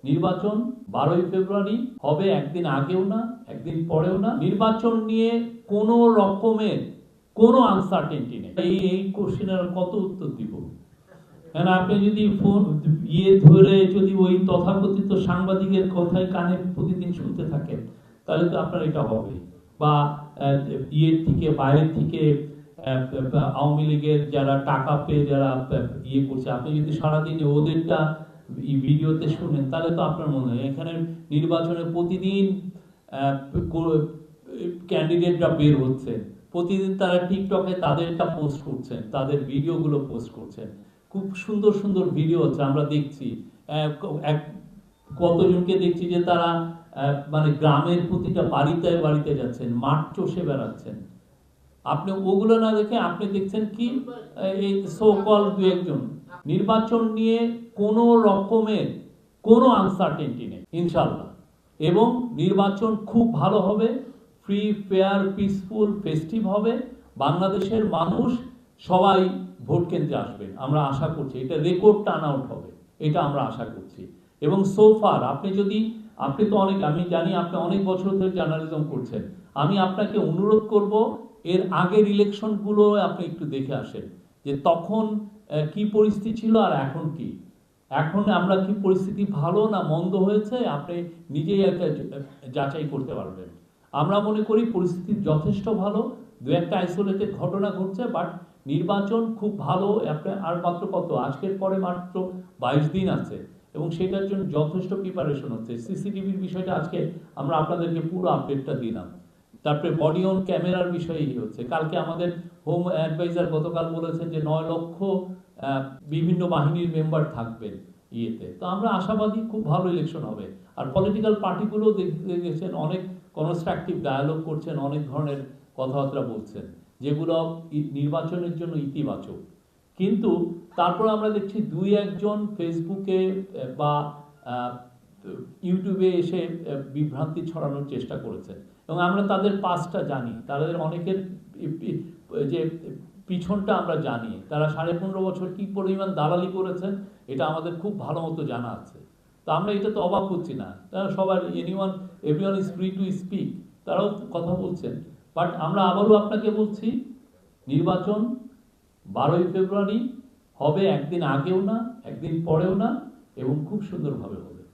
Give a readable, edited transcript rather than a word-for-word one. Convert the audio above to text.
নির্বাচন 12ই ফেব্রুয়ারি হবে, একদিন আগেও না একদিন পরেও না। নির্বাচন নিয়ে কোনো রকমের কোনো আনসার্টেনটি নেই। এই কোশ্চেনের কত উত্তর দিব? কারণ আপনি যদি ফোন ধরে যদি ওই তথাকথিত সাংবাদিকের কথায় কানে প্রতিদিন শুনতে থাকেন, তাহলে তো আপনার এটা হবে। বা থেকে বাইরের থেকে আওয়ামী লীগের যারা টাকা পেয়ে যারা করছে, আপনি যদি সারাদিন ওদেরটা ভিডিওতে শুনেন, তাহলে তো আপনার মনে হয় এখানে নির্বাচনে প্রতিদিন ক্যান্ডিডেটরা বের হচ্ছে, প্রতিদিন তারা টিকটকে তাদেরটা পোস্ট করছেন, তাদের ভিডিওগুলো পোস্ট করছেন। খুব সুন্দর সুন্দর ভিডিও হচ্ছে, আমরা দেখছি। কতজনকে দেখছি যে তারা মানে গ্রামের প্রতিটা বাড়িতে বাড়িতে যাচ্ছেন, মাঠ চষে বেড়াচ্ছেন। আপনি ওগুলো না দেখে আপনি দেখছেন কি এই সো কল দু একজন। নির্বাচন নিয়ে কোনো রকমের কোনো আনসার্টেনটি নেই ইনশাআল্লাহ, এবং নির্বাচন খুব ভালো হবে, ফ্রি ফেয়ার পিসফুল ফেস্টিভ হবে। বাংলাদেশের মানুষ সবাই ভোট কেন্দ্রে আসবেন, আমরা আশা করছি। এটা রেকর্ড টার্ন আউট হবে, এটা আমরা আশা করছি। এবং সোফার আপনি তো অনেক, আমি জানি আপনি অনেক বছর ধরে জার্নালিজম করছেন, আমি আপনাকে অনুরোধ করব এর আগের ইলেকশনগুলো আপনি একটু দেখে আসেন, যে তখন কি পরিস্থিতি ছিল আর এখন কি। এখন আমরা কি পরিস্থিতি ভালো না মন্দ হয়েছে, আপনি নিজেই একটা যাচাই করতে পারবেন। আমরা মনে করি পরিস্থিতি যথেষ্ট ভালো, দু একটা আইসোলেটেড ঘটনা ঘটছে, বাট নির্বাচন খুব ভালো। আর মাত্র কত, আজকের পরে মাত্র 22 দিন আছে, এবং সেটার জন্য যথেষ্ট প্রিপারেশন হচ্ছে। সিসিটিভির বিষয়টা আজকে আমরা আপনাদেরকে পুরো আপডেটটা দিলাম। তারপরে বডি অন ক্যামেরার বিষয়ই হচ্ছে, কালকে আমাদের হোম অ্যাডভাইজার গতকাল বলেছেন যে 9 লক্ষ বিভিন্ন বাহিনীর মেম্বার থাকবেন ইয়েতে। তো আমরা আশাবাদী খুব ভালো ইলেকশন হবে। আর পলিটিক্যাল পার্টিগুলো দেখতে গেছেন অনেক কনস্ট্রাকটিভ ডায়ালগ করছেন, অনেক ধরনের কথাবার্তা বলছেন, যেগুলো নির্বাচনের জন্য ইতিবাচক। কিন্তু তারপর আমরা দেখছি দুই একজন ফেসবুকে বা ইউটিউবে এসে বিভ্রান্তি ছড়ানোর চেষ্টা করেছেন, এবং আমরা তাদের পাসটা জানি, তাদের অনেকের যে পিছনটা আমরা জানি, তারা 15.5 বছর কি পরিমাণ দালালি করেছেন এটা আমাদের খুব ভালো মতো জানা আছে। তো আমরা এটা তো অবাক হচ্ছি না, তারা সবার everyone is free to speak, তারাও কথা বলছেন। বাট আমরা আবারও আপনাকে বলছি, নির্বাচন 12ই ফেব্রুয়ারি হবে, একদিন আগেও না একদিন পরেও না, এবং খুব সুন্দরভাবে হবে।